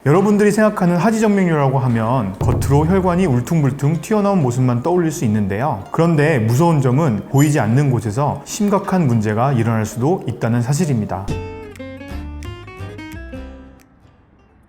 여러분들이 생각하는 하지정맥류라고 하면 겉으로 혈관이 울퉁불퉁 튀어나온 모습만 떠올릴 수 있는데요. 그런데 무서운 점은 보이지 않는 곳에서 심각한 문제가 일어날 수도 있다는 사실입니다.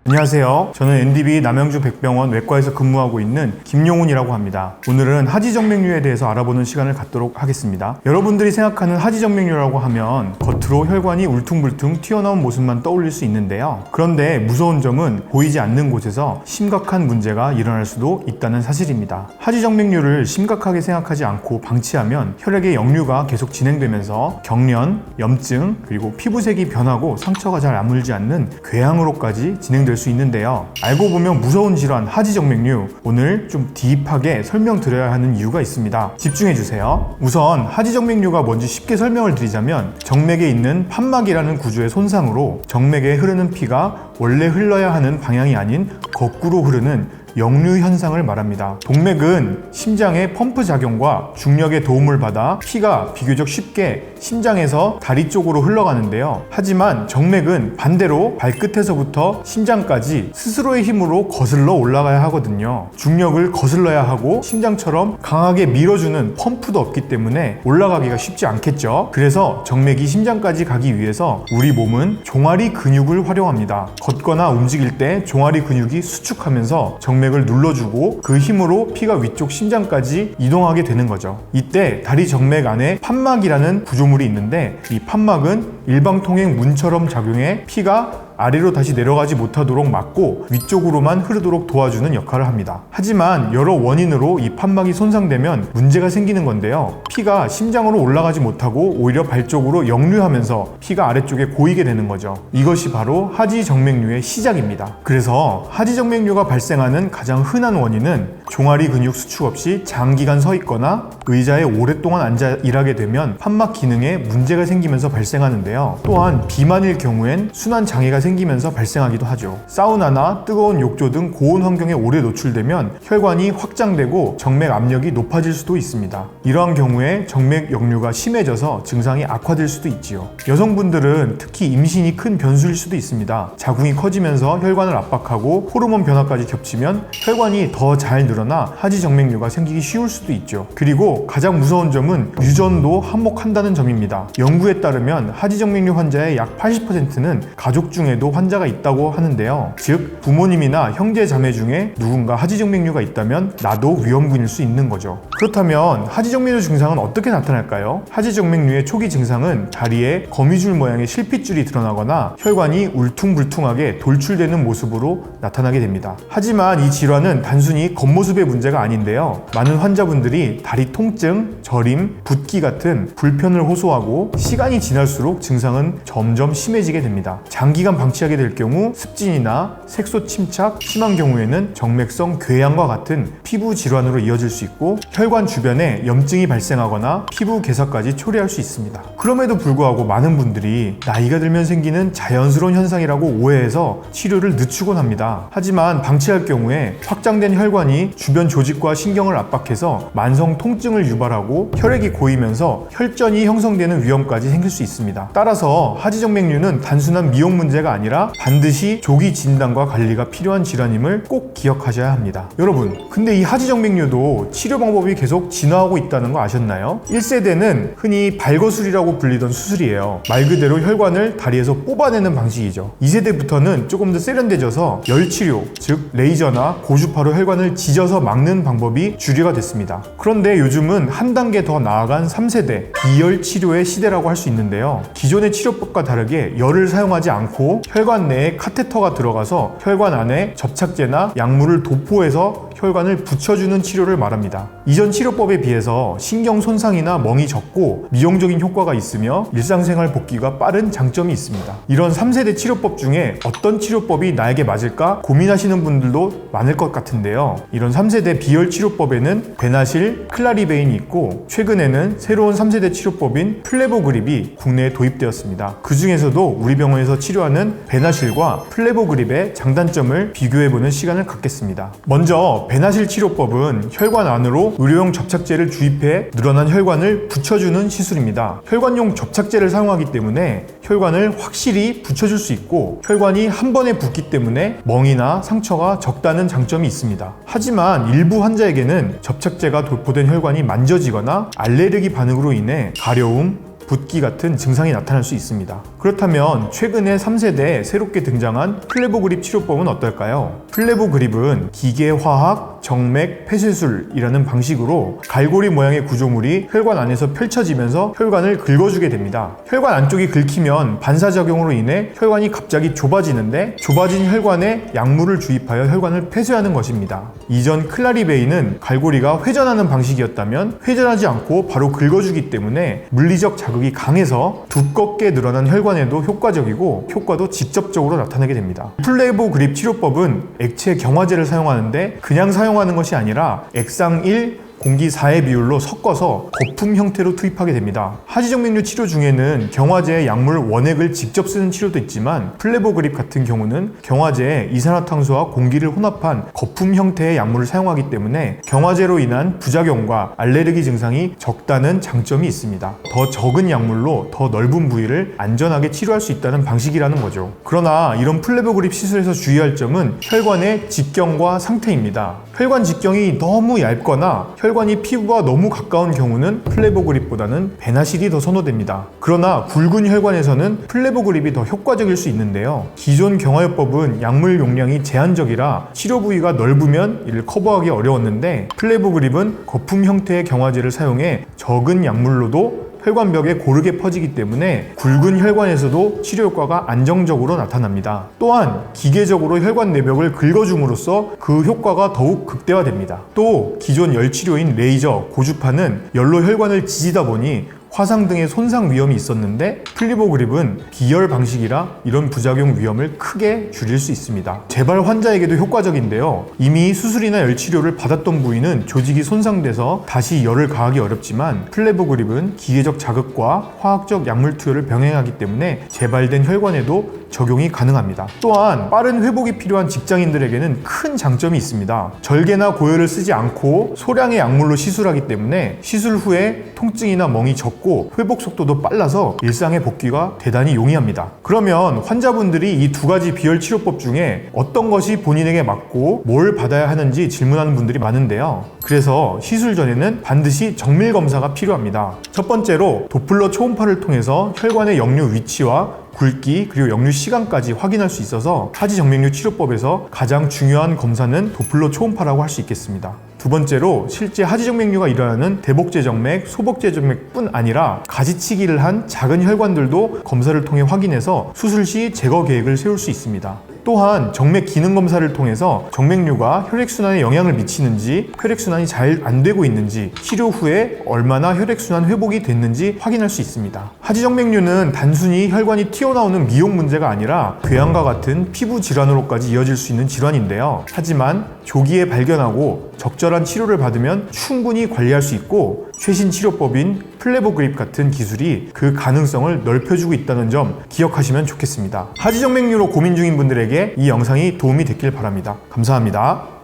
안녕하세요. 저는 NDB 남양주 백병원 외과에서 근무하고 있는 김용훈이라고 합니다. 오늘은 하지정맥류에 대해서 알아보는 시간을 갖도록 하겠습니다. 여러분들이 생각하는 하지정맥류라고 하면 겉으로 혈관이 울퉁불퉁 튀어나온 모습만 떠올릴 수 있는데요. 그런데 무서운 점은 보이지 않는 곳에서 심각한 문제가 일어날 수도 있다는 사실입니다. 하지정맥류를 심각하게 생각하지 않고 방치하면 혈액의 역류가 계속 진행되면서 경련, 염증, 그리고 피부색이 변하고 상처가 잘 아물지 않는 궤양으로까지 진행될 수 있는데요. 알고 보면 무서운 질환 하지정맥류, 오늘 좀 딥하게 설명드려야 하는 이유가 있습니다. 집중해주세요. 우선 하지정맥류가 뭔지 쉽게 설명을 드리자면 정맥에 있는 판막이라는 구조의 손상으로 정맥에 흐르는 피가 원래 흘러야 하는 방향이 아닌 거꾸로 흐르는 역류 현상을 말합니다. 동맥은 심장의 펌프 작용과 중력의 도움을 받아 피가 비교적 쉽게 심장에서 다리 쪽으로 흘러가는데요. 하지만 정맥은 반대로 발끝에서부터 심장까지 스스로의 힘으로 거슬러 올라가야 하거든요. 중력을 거슬러야 하고 심장처럼 강하게 밀어주는 펌프도 없기 때문에 올라가기가 쉽지 않겠죠. 그래서 정맥이 심장까지 가기 위해서 우리 몸은 종아리 근육을 활용합니다. 걷거나 움직일 때 종아리 근육이 수축하면서 정맥을 눌러주고 그 힘으로 피가 위쪽 심장까지 이동하게 되는 거죠. 이때 다리 정맥 안에 판막이라는 구조물이 있는데 이 판막은 일방통행 문처럼 작용해 피가 아래로 다시 내려가지 못하도록 막고 위쪽으로만 흐르도록 도와주는 역할을 합니다. 하지만 여러 원인으로 이 판막이 손상되면 문제가 생기는 건데요. 피가 심장으로 올라가지 못하고 오히려 발 쪽으로 역류하면서 피가 아래쪽에 고이게 되는 거죠. 이것이 바로 하지정맥류의 시작입니다. 그래서 하지정맥류가 발생하는 가장 흔한 원인은 종아리 근육 수축 없이 장기간 서 있거나 의자에 오랫동안 앉아 일하게 되면 판막 기능에 문제가 생기면서 발생하는데요. 또한 비만일 경우엔 순환 장애가 생기면서 발생하기도 하죠. 사우나나 뜨거운 욕조 등 고온 환경에 오래 노출되면 혈관이 확장되고 정맥 압력이 높아질 수도 있습니다. 이러한 경우에 정맥 역류가 심해져서 증상이 악화될 수도 있지요. 여성분들은 특히 임신이 큰 변수일 수도 있습니다. 자궁이 커지면서 혈관을 압박하고 호르몬 변화까지 겹치면 혈관이 더 잘 늘어나 하지정맥류가 생기기 쉬울 수도 있죠. 그리고 가장 무서운 점은 유전도 한몫한다는 점입니다. 연구에 따르면 하지정맥류 환자의 약 80%는 가족 중에도 환자가 있다고 하는데요. 즉 부모님이나 형제 자매 중에 누군가 하지정맥류가 있다면 나도 위험군일 수 있는 거죠. 그렇다면 하지정맥류 증상은 어떻게 나타날까요? 하지정맥류의 초기 증상은 다리에 거미줄 모양의 실핏줄이 드러나거나 혈관이 울퉁불퉁하게 돌출되는 모습으로 나타나게 됩니다. 하지만 이 질환은 단순히 겉모습의 문제가 아닌데요. 많은 환자분들이 다리 통증, 저림, 붓기 같은 불편을 호소하고 시간이 지날수록 증상은 점점 심해지게 됩니다. 장기간 방치하게 될 경우 습진이나 색소 침착, 심한 경우에는 정맥성 궤양과 같은 피부 질환으로 이어질 수 있고 혈관 주변에 염증이 발생하거나 피부 괴사까지 초래할 수 있습니다. 그럼에도 불구하고 많은 분들이 나이가 들면 생기는 자연스러운 현상이라고 오해해서 치료를 늦추곤 합니다. 하지만 방치할 경우에 확장된 혈관이 주변 조직과 신경을 압박해서 만성 통증을 유발하고 혈액이 고이면서 혈전이 형성되는 위험까지 생길 수 있습니다. 따라서 하지정맥류는 단순한 미용 문제가 아니라 반드시 조기 진단과 관리가 필요한 질환임을 꼭 기억하셔야 합니다. 여러분, 근데 이 하지정맥류도 치료 방법이 계속 진화하고 있다는 거 아셨나요? 1세대는 흔히 발거술이라고 불리던 수술이에요. 말 그대로 혈관을 다리에서 뽑아내는 방식이죠. 2세대부터는 조금 더 세련돼져서 열치료, 즉 레이저나 고주파로 혈관을 지져서 막는 방법이 주류가 됐습니다. 그런데 요즘은 한 단계 더 나아간 3세대 비열 치료의 시대라고 할 수 있는데요. 기존의 치료법과 다르게 열을 사용하지 않고 혈관 내에 카테터가 들어가서 혈관 안에 접착제나 약물을 도포해서 혈관을 붙여주는 치료를 말합니다. 이전 치료법에 비해서 신경 손상이나 멍이 적고 미용적인 효과가 있으며 일상생활 복귀가 빠른 장점이 있습니다. 이런 3세대 치료법 중에 어떤 치료법이 나에게 맞을까 고민하시는 분들도 많을 것 같은데요. 이런 3세대 비열 치료법에는 베나실, 클라리베인이 있고 최근에는 새로운 3세대 치료법인 플레보그립이 국내에 도입되었습니다. 그 중에서도 우리 병원에서 치료하는 베나실과 플레보그립의 장단점을 비교해보는 시간을 갖겠습니다. 먼저 베나실 치료법은 혈관 안으로 의료용 접착제를 주입해 늘어난 혈관을 붙여주는 시술입니다. 혈관용 접착제를 사용하기 때문에 혈관을 확실히 붙여줄 수 있고 혈관이 한 번에 붓기 때문에 멍이나 상처가 적다는 장점이 있습니다. 하지만 일부 환자에게는 접착제가 도포된 혈관이 만져지거나 알레르기 반응으로 인해 가려움, 붓기 같은 증상이 나타날 수 있습니다. 그렇다면 최근에 3세대에 새롭게 등장한 플레보그립 치료법은 어떨까요? 플레보그립은 기계화학 정맥 폐쇄술이라는 방식으로 갈고리 모양의 구조물이 혈관 안에서 펼쳐지면서 혈관을 긁어주게 됩니다. 혈관 안쪽이 긁히면 반사작용으로 인해 혈관이 갑자기 좁아지는데 좁아진 혈관에 약물을 주입하여 혈관을 폐쇄하는 것입니다. 이전 클라리베이는 갈고리가 회전하는 방식이었다면 회전하지 않고 바로 긁어주기 때문에 물리적 자극이 강해서 두껍게 늘어난 혈관에도 효과적이고 효과도 직접적으로 나타나게 됩니다. 플레보그립 치료법은 액체 경화제를 사용하는데 그냥 사용하는 것이 아니라 액상 1, 공기 4의 비율로 섞어서 거품 형태로 투입하게 됩니다. 하지정맥류 치료 중에는 경화제에 약물 원액을 직접 쓰는 치료도 있지만 플레보그립 같은 경우는 경화제에 이산화탄소와 공기를 혼합한 거품 형태의 약물을 사용하기 때문에 경화제로 인한 부작용과 알레르기 증상이 적다는 장점이 있습니다. 더 적은 약물로 더 넓은 부위를 안전하게 치료할 수 있다는 방식이라는 거죠. 그러나 이런 플레보그립 시술에서 주의할 점은 혈관의 직경과 상태입니다. 혈관 직경이 너무 얇거나 혈관이 피부와 너무 가까운 경우는 플레보그립보다는 베나실이 더 선호됩니다. 그러나 굵은 혈관에서는 플레보그립이 더 효과적일 수 있는데요. 기존 경화요법은 약물 용량이 제한적이라 치료 부위가 넓으면 이를 커버하기 어려웠는데 플레보그립은 거품 형태의 경화제를 사용해 적은 약물로도 혈관벽에 고르게 퍼지기 때문에 굵은 혈관에서도 치료 효과가 안정적으로 나타납니다. 또한 기계적으로 혈관 내벽을 긁어줌으로써 그 효과가 더욱 극대화됩니다. 또 기존 열치료인 레이저, 고주파는 열로 혈관을 지지다 보니 화상 등의 손상 위험이 있었는데 플레보그립은 비열 방식이라 이런 부작용 위험을 크게 줄일 수 있습니다. 재발 환자에게도 효과적인데요. 이미 수술이나 열치료를 받았던 부위는 조직이 손상돼서 다시 열을 가하기 어렵지만 플레보그립은 기계적 자극과 화학적 약물 투여를 병행하기 때문에 재발된 혈관에도 적용이 가능합니다. 또한 빠른 회복이 필요한 직장인들에게는 큰 장점이 있습니다. 절개나 고열을 쓰지 않고 소량의 약물로 시술하기 때문에 시술 후에 통증이나 멍이 적고 회복 속도도 빨라서 일상의 복귀가 대단히 용이합니다. 그러면 환자분들이 이 두 가지 비열 치료법 중에 어떤 것이 본인에게 맞고 뭘 받아야 하는지 질문하는 분들이 많은데요. 그래서 시술 전에는 반드시 정밀 검사가 필요합니다. 첫 번째로 도플러 초음파를 통해서 혈관의 역류 위치와 굵기 그리고 역류 시간까지 확인할 수 있어서 하지정맥류 치료법에서 가장 중요한 검사는 도플러 초음파라고 할 수 있겠습니다. 두 번째로 실제 하지정맥류가 일어나는 대복제정맥, 소복제정맥뿐 아니라 가지치기를 한 작은 혈관들도 검사를 통해 확인해서 수술 시 제거 계획을 세울 수 있습니다. 또한 정맥 기능 검사를 통해서 정맥류가 혈액순환에 영향을 미치는지, 혈액순환이 잘 안 되고 있는지, 치료 후에 얼마나 혈액순환 회복이 됐는지 확인할 수 있습니다. 하지정맥류는 단순히 혈관이 튀어나오는 미용 문제가 아니라 궤양과 같은 피부 질환으로까지 이어질 수 있는 질환인데요. 하지만 조기에 발견하고 적절한 치료를 받으면 충분히 관리할 수 있고 최신 치료법인 플레보그립 같은 기술이 그 가능성을 넓혀주고 있다는 점 기억하시면 좋겠습니다. 하지정맥류로 고민 중인 분들에게 이 영상이 도움이 됐길 바랍니다. 감사합니다.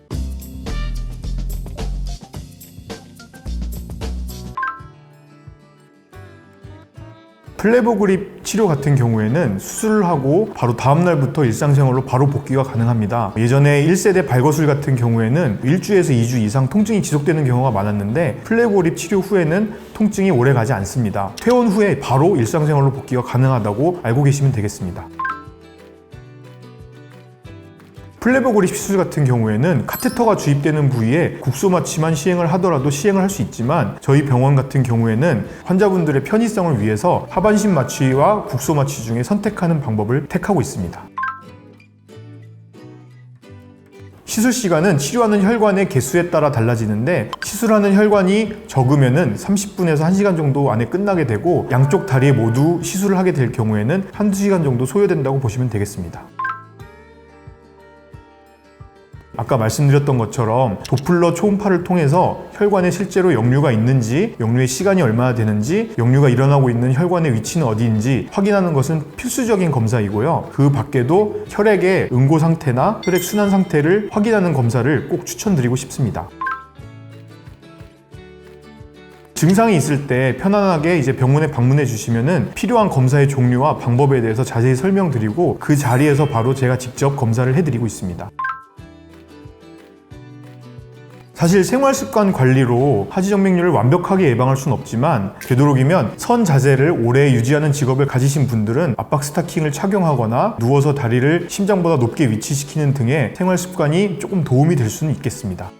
플레보그립 치료 같은 경우에는 수술을 하고 바로 다음날부터 일상생활로 바로 복귀가 가능합니다. 예전에 1세대 발거술 같은 경우에는 1주에서 2주 이상 통증이 지속되는 경우가 많았는데 플레보그립 치료 후에는 통증이 오래 가지 않습니다. 퇴원 후에 바로 일상생활로 복귀가 가능하다고 알고 계시면 되겠습니다. 플레보그립 시술 같은 경우에는 카테터가 주입되는 부위에 국소 마취만 시행을 하더라도 시행을 할 수 있지만 저희 병원 같은 경우에는 환자분들의 편의성을 위해서 하반신 마취와 국소 마취 중에 선택하는 방법을 택하고 있습니다. 시술 시간은 치료하는 혈관의 개수에 따라 달라지는데 시술하는 혈관이 적으면은 30분에서 1시간 정도 안에 끝나게 되고 양쪽 다리에 모두 시술을 하게 될 경우에는 1~2시간 정도 소요된다고 보시면 되겠습니다. 아까 말씀드렸던 것처럼 도플러 초음파를 통해서 혈관에 실제로 역류가 있는지, 역류의 시간이 얼마나 되는지, 역류가 일어나고 있는 혈관의 위치는 어디인지 확인하는 것은 필수적인 검사이고요. 그 밖에도 혈액의 응고 상태나 혈액 순환 상태를 확인하는 검사를 꼭 추천드리고 싶습니다. 증상이 있을 때 편안하게 이제 병원에 방문해 주시면은 필요한 검사의 종류와 방법에 대해서 자세히 설명드리고 그 자리에서 바로 제가 직접 검사를 해드리고 있습니다. 사실 생활습관 관리로 하지정맥류를 완벽하게 예방할 수는 없지만 되도록이면 선 자세를 오래 유지하는 직업을 가지신 분들은 압박 스타킹을 착용하거나 누워서 다리를 심장보다 높게 위치시키는 등의 생활습관이 조금 도움이 될 수는 있겠습니다.